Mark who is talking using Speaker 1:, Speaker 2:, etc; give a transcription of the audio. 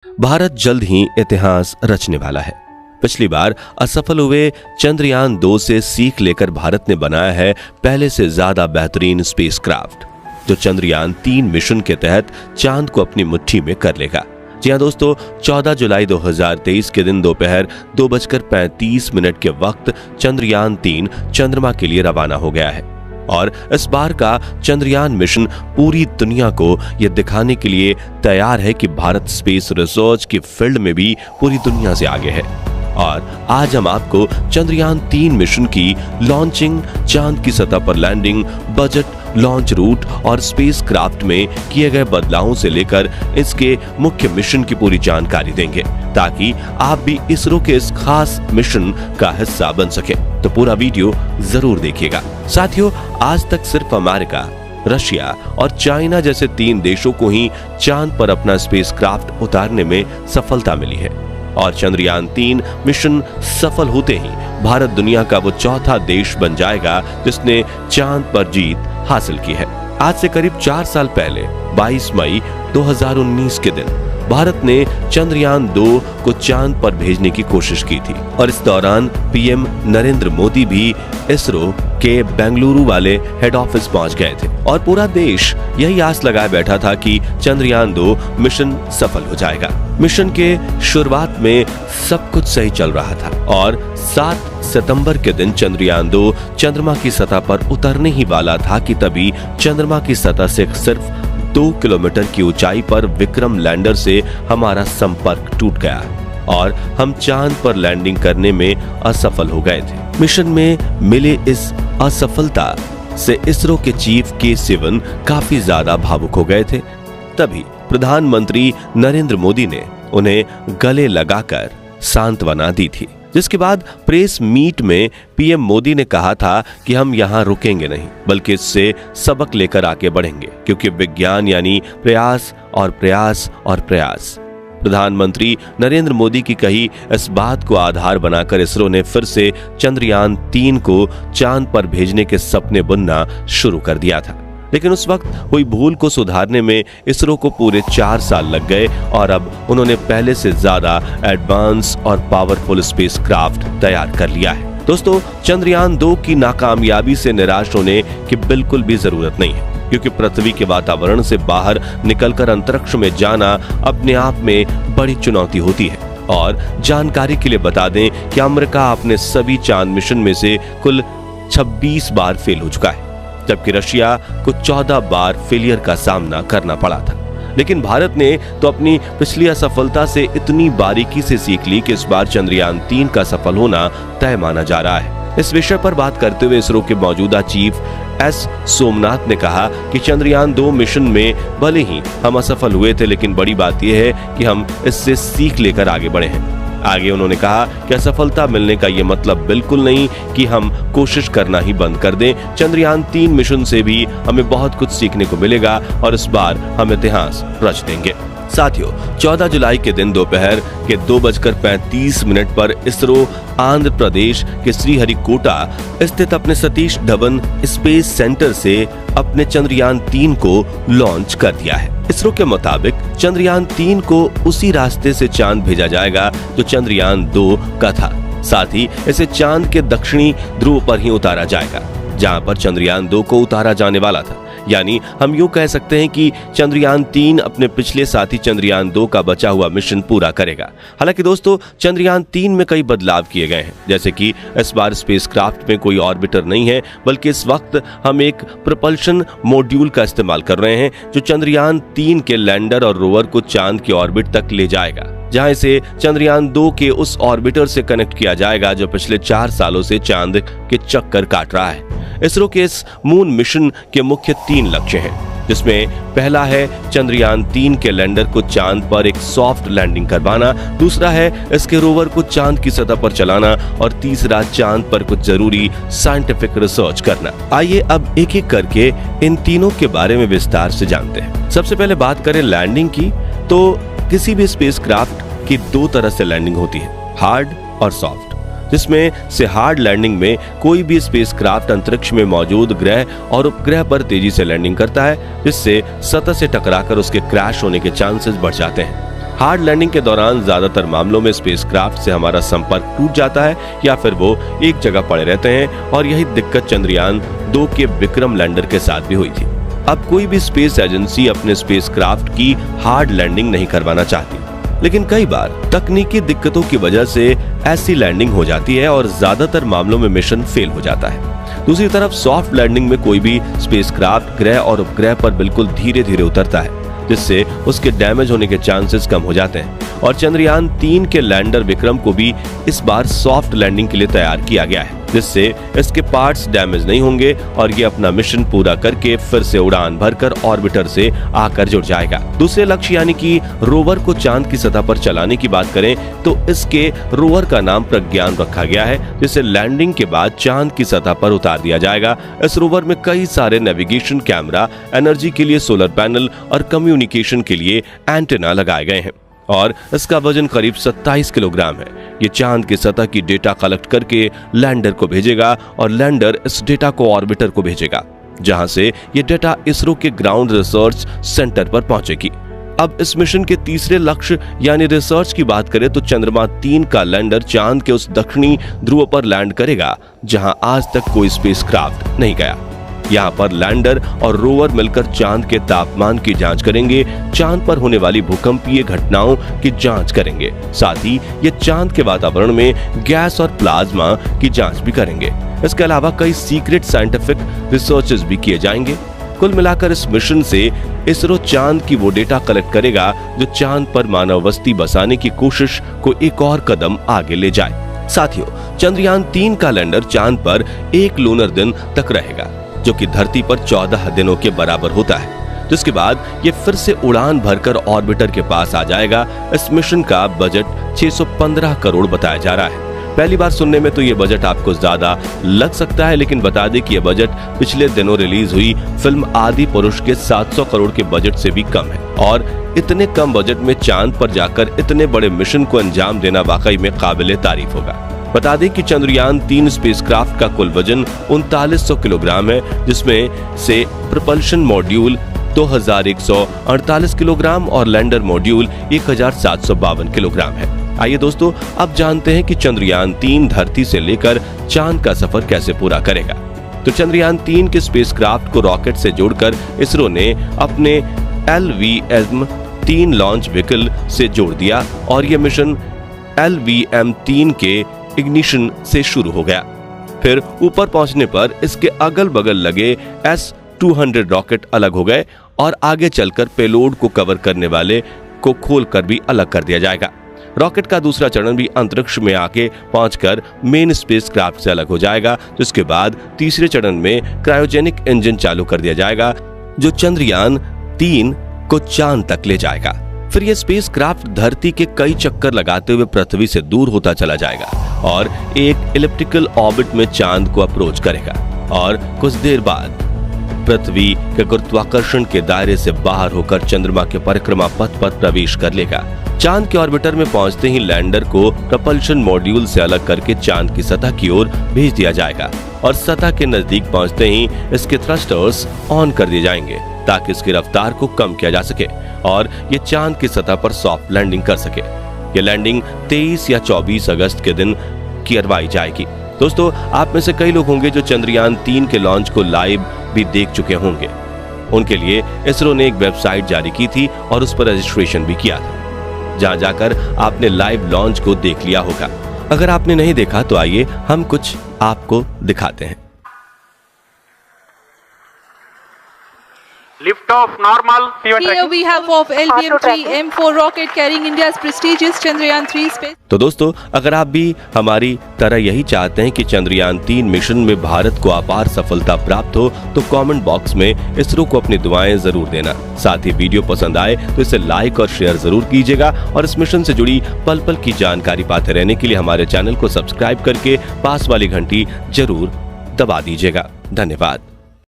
Speaker 1: भारत जल्द ही इतिहास रचने वाला है। पिछली बार असफल हुए चंद्रयान 2 से सीख लेकर भारत ने बनाया है पहले से ज्यादा बेहतरीन स्पेसक्राफ्ट, जो चंद्रयान 3 मिशन के तहत चांद को अपनी मुट्ठी में कर लेगा। जी हां दोस्तों, 14 जुलाई 2023 के दिन दोपहर 2:35 के वक्त चंद्रयान 3 चंद्रमा के लिए रवाना हो गया है। और इस बार का चंद्रयान मिशन पूरी दुनिया को यह दिखाने के लिए तैयार है कि भारत स्पेस रिसर्च की फील्ड में भी पूरी दुनिया से आगे है। और आज हम आपको चंद्रयान 3 मिशन की लॉन्चिंग, चांद की सतह पर लैंडिंग, बजट, लॉन्च रूट और स्पेस क्राफ्ट में किए गए बदलावों से लेकर इसके मुख्य मिशन की पूरी जानकारी देंगे, ताकि आप भी इसरो के इस खास मिशन का हिस्सा बन सके। तो पूरा वीडियो जरूर देखिएगा। साथियों, आज तक सिर्फ अमेरिका, रशिया और चाइना जैसे 3 देशों को ही चांद पर अपना स्पेस क्राफ्ट उतारने में सफलता मिली है। और चंद्रयान 3 मिशन सफल होते ही भारत दुनिया का वो चौथा देश बन जाएगा जिसने चांद पर जीत हासिल की है। आज से करीब 4 साल पहले 22 मई 2019 के दिन भारत ने चंद्रयान 2 को चांद पर भेजने की कोशिश की थी। और इस दौरान पीएम नरेंद्र मोदी भी इसरो के बेंगलुरु वाले हेड ऑफिस पहुंच गए थे। और पूरा देश यही आस लगाए बैठा था कि चंद्रयान 2 मिशन सफल हो जाएगा। मिशन के शुरुआत में सब कुछ सही चल रहा था और 7 सितंबर के दिन चंद्रयान 2 चंद्रमा की सतह पर उतरने ही वाला था कि तभी चंद्रमा की सतह से सिर्फ 2 किलोमीटर की ऊंचाई पर विक्रम लैंडर से हमारा संपर्क टूट गया और हम चांद पर लैंडिंग करने में असफल हो गए थे। मिशन में मिले इस असफलता से इसरो के चीफ के सिवन काफी ज्यादा भावुक हो गए थे। तभी प्रधानमंत्री नरेंद्र मोदी ने उन्हें गले लगाकर सांत्वना दी थी, जिसके बाद प्रेस मीट में पीएम मोदी ने कहा था कि हम यहाँ रुकेंगे नहीं, बल्कि इससे सबक लेकर आगे बढ़ेंगे, क्योंकि विज्ञान यानी प्रयास और प्रयास और प्रयास। प्रधानमंत्री नरेंद्र मोदी की कही इस बात को आधार बनाकर इसरो ने फिर से चंद्रयान 3 को चांद पर भेजने के सपने बुनना शुरू कर दिया था। लेकिन उस वक्त हुई भूल को सुधारने में इसरो को पूरे 4 साल लग गए और अब उन्होंने पहले से ज्यादा एडवांस और पावरफुल स्पेसक्राफ्ट तैयार कर लिया है। दोस्तों, चंद्रयान 2 की नाकामयाबी से निराश होने की बिल्कुल भी जरूरत नहीं है, क्योंकि पृथ्वी के वातावरण से बाहर निकलकर अंतरिक्ष में जाना अपने आप में बड़ी चुनौती होती है। और जानकारी के लिए बता दें कि अमेरिका अपने सभी चांद मिशन में से कुल 26 बार फेल हो चुका है, जबकि रशिया को 14 बार फेलियर का सामना करना पड़ा था। लेकिन भारत ने तो अपनी पिछली असफलता से इतनी बारीकी से सीख ली कि इस बार चंद्रयान 3 का सफल होना तय माना जा रहा है। इस विषय पर बात करते हुए इसरो के मौजूदा चीफ एस सोमनाथ ने कहा कि चंद्रयान 2 मिशन में भले ही हम असफल हुए थे, लेकिन बड़ी बात यह है कि हम इससे सीख लेकर आगे बढ़े हैं। आगे उन्होंने कहा कि असफलता मिलने का ये मतलब बिल्कुल नहीं कि हम कोशिश करना ही बंद कर दें। चंद्रयान 3 मिशन से भी हमें बहुत कुछ सीखने को मिलेगा और इस बार हम इतिहास रच देंगे। साथियों, 14 जुलाई के दिन दोपहर के 2:35 पर इसरो आंध्र प्रदेश के श्रीहरिकोटा स्थित अपने सतीश धवन स्पेस सेंटर से अपने चंद्रयान 3 को लॉन्च कर दिया है। इसरो के मुताबिक चंद्रयान 3 को उसी रास्ते से चांद भेजा जाएगा जो चंद्रयान 2 का था। साथ ही इसे चांद के दक्षिणी ध्रुव पर ही उतारा जाएगा, जहां पर चंद्रयान 2 को उतारा जाने वाला था। यानी हम यूं कह सकते हैं कि चंद्रयान 3 अपने पिछले साथी चंद्रयान 2 का बचा हुआ मिशन पूरा करेगा। हालांकि दोस्तों, चंद्रयान 3 में कई बदलाव किए गए हैं, जैसे कि इस बार स्पेसक्राफ्ट में कोई ऑर्बिटर नहीं है, बल्कि इस वक्त हम एक प्रोपल्शन मॉड्यूल का इस्तेमाल कर रहे हैं, जो चंद्रयान 3 के लैंडर और रोवर को चांद की ऑर्बिट तक ले जाएगा, जहां इसे चंद्रयान 2 के उस ऑर्बिटर से कनेक्ट किया जाएगा जो पिछले 4 सालों से चांद के चक्कर काट रहा है। इसरो के इस मून मिशन के मुख्य 3 लक्ष्य हैं, जिसमें पहला है चंद्रयान 3 के लैंडर को चांद पर एक सॉफ्ट लैंडिंग करवाना, दूसरा है इसके रोवर को चांद की सतह पर चलाना और तीसरा चांद पर कुछ जरूरी साइंटिफिक रिसर्च करना। आइए अब एक एक करके इन तीनों के बारे में विस्तार से जानते हैं। सबसे पहले बात करें लैंडिंग की, तो किसी भी स्पेसक्राफ्ट की 2 तरह से लैंडिंग होती है, हार्ड और सॉफ्ट। जिसमें से हार्ड लैंडिंग में कोई भी स्पेसक्राफ्ट अंतरिक्ष में मौजूद ग्रह और उपग्रह पर तेजी से लैंडिंग करता है, जिससे सतह से टकराकर उसके क्रैश होने के चांसेस बढ़ जाते हैं। हार्ड लैंडिंग के दौरान ज्यादातर मामलों में स्पेसक्राफ्ट से हमारा संपर्क टूट जाता है या फिर वो एक जगह पड़े रहते हैं, और यही दिक्कत चंद्रयान 2 के विक्रम लैंडर के साथ भी हुई थी। अब कोई भी स्पेस एजेंसी अपने स्पेसक्राफ्ट की हार्ड लैंडिंग नहीं करवाना चाहती, लेकिन कई बार तकनीकी दिक्कतों की वजह से ऐसी लैंडिंग हो जाती है और ज्यादातर मामलों में मिशन फेल हो जाता है। दूसरी तरफ सॉफ्ट लैंडिंग में कोई भी स्पेसक्राफ्ट ग्रह और उपग्रह पर बिल्कुल धीरे धीरे उतरता है, जिससे उसके डैमेज होने के चांसेस कम हो जाते हैं। और चंद्रयान 3 के लैंडर विक्रम को भी इस बार सॉफ्ट लैंडिंग के लिए तैयार किया गया है, जिससे इसके पार्ट्स डैमेज नहीं होंगे और ये अपना मिशन पूरा करके फिर से उड़ान भरकर ऑर्बिटर से आकर जुड़ जाएगा। दूसरे लक्ष्य यानी कि रोवर को चांद की सतह पर चलाने की बात करें तो इसके रोवर का नाम प्रज्ञान रखा गया है, जिसे लैंडिंग के बाद चांद की सतह पर उतार दिया जाएगा। इस रोवर में कई सारे नेविगेशन कैमरा, एनर्जी के लिए सोलर पैनल और कम्युनिकेशन के लिए एंटेना लगाए गए हैं और इसका वजन करीब 27 किलोग्राम है। ये चांद की सतह की डेटा कलेक्ट करके लैंडर को भेजेगा और लैंडर इस डेटा को ऑर्बिटर को भेजेगा, जहां से ये डेटा इसरो के ग्राउंड रिसर्च सेंटर पर पहुंचेगी। अब इस मिशन के तीसरे लक्ष्य यानी रिसर्च की बात करें तो चंद्रमा 3 का लैंडर चांद के उस दक्षिणी ध्रुव पर लैंड करेगा जहां आज तक कोई स्पेसक्राफ्ट नहीं गया। यहाँ पर लैंडर और रोवर मिलकर चांद के तापमान की जांच करेंगे, चांद पर होने वाली भूकंपीय घटनाओं की जांच करेंगे, साथ ही ये चांद के वातावरण में गैस और प्लाज्मा की जांच भी करेंगे। इसके अलावा कई सीक्रेट साइंटिफिक रिसर्चेस भी किए जाएंगे। कुल मिलाकर इस मिशन से इसरो चांद की वो डेटा कलेक्ट करेगा जो चांद पर मानव बस्ती बसाने की कोशिश को एक और कदम आगे ले जाए। साथियों, चंद्रयान 3 का लैंडर चांद पर 1 लूनर दिन तक रहेगा, जो कि धरती पर 14 दिनों के बराबर होता है, जिसके बाद ये फिर से उड़ान भरकर ऑर्बिटर के पास आ जाएगा। इस मिशन का बजट 615 करोड़ बताया जा रहा है। पहली बार सुनने में तो ये बजट आपको ज्यादा लग सकता है, लेकिन बता दें कि ये बजट पिछले दिनों रिलीज हुई फिल्म आदि पुरुष के 700 करोड़ के बजट से भी कम है। और इतने कम बजट में चांद पर जाकर इतने बड़े मिशन को अंजाम देना वाकई में काबिले तारीफ होगा। बता दें कि चंद्रयान 3 स्पेसक्राफ्ट का कुल वजन 3900 किलोग्राम है, जिसमें से प्रपल्शन मॉड्यूल 2148 किलोग्राम और लैंडर मॉड्यूल 1752 किलोग्राम है। आइए दोस्तों, अब जानते हैं कि चंद्रयान 3 धरती से लेकर चांद का सफर कैसे पूरा करेगा। तो चंद्रयान 3 के स्पेसक्राफ्ट को रॉकेट से जोड़कर इसरो ने अपने LVM-3 लॉन्च व्हीकल से जोड़ दिया और यह मिशन LVM-3 के इग्निशन से शुरू हो गया। फिर ऊपर पहुंचने पर इसके अगल बगल लगे S-200 रॉकेट अलग हो गए और आगे चलकर पेलोड को कवर करने वाले को खोलकर भी अलग कर दिया जाएगा। रॉकेट का दूसरा चरण भी अंतरिक्ष में आके पहुंचकर मेन स्पेसक्राफ्ट से अलग हो जाएगा, जिसके बाद तीसरे चरण में क्रायोजेनिक इंजन चालू कर दिया जाएगा जो चंद्रयान 3 को चांद तक ले जाएगा। फिर यह स्पेसक्राफ्ट धरती के कई चक्कर लगाते हुए पृथ्वी से दूर होता चला जाएगा और एक इलिप्टिकल ऑर्बिट में चांद को अप्रोच करेगा और कुछ देर बाद पृथ्वी के गुरुत्वाकर्षण के दायरे से बाहर होकर चंद्रमा के परिक्रमा पथ पर प्रवेश कर लेगा। चांद के ऑर्बिटर में पहुंचते ही लैंडर को प्रपल्शन मॉड्यूल से अलग करके चांद की सतह की ओर भेज दिया जाएगा और सतह के नजदीक पहुंचते ही इसके थ्रस्टर्स ऑन कर दिए जाएंगे ताकि इसकी रफ्तार को कम किया जा सके और ये चांद की सतह पर सॉफ्ट लैंडिंग कर सके। ये लैंडिंग 23 या 24 अगस्त के दिन करवाई जाएगी। दोस्तों, आप में से कई लोग होंगे जो चंद्रयान 3 के लॉन्च को लाइव भी देख चुके होंगे। उनके लिए इसरो ने एक वेबसाइट जारी की थी और उस पर रजिस्ट्रेशन भी किया था, जहां जाकर आपने लाइव लॉन्च को देख लिया होगा। अगर आपने नहीं देखा तो आइए हम कुछ आपको दिखाते हैं।
Speaker 2: Lift off normal.
Speaker 3: Here we have of LVM-3 M4 rocket carrying India's prestigious Chandrayaan 3 space.
Speaker 1: तो दोस्तों, अगर आप भी हमारी तरह यही चाहते हैं कि चंद्रयान 3 मिशन में भारत को अपार सफलता प्राप्त हो तो कमेंट बॉक्स में इसरो को अपनी दुआएं जरूर देना। साथ ही वीडियो पसंद आए तो इसे लाइक और शेयर जरूर कीजिएगा और इस मिशन से जुड़ी पल पल की जानकारी पाते रहने के लिए हमारे चैनल को सब्सक्राइब करके पास वाली घंटी जरूर दबा दीजिएगा। धन्यवाद।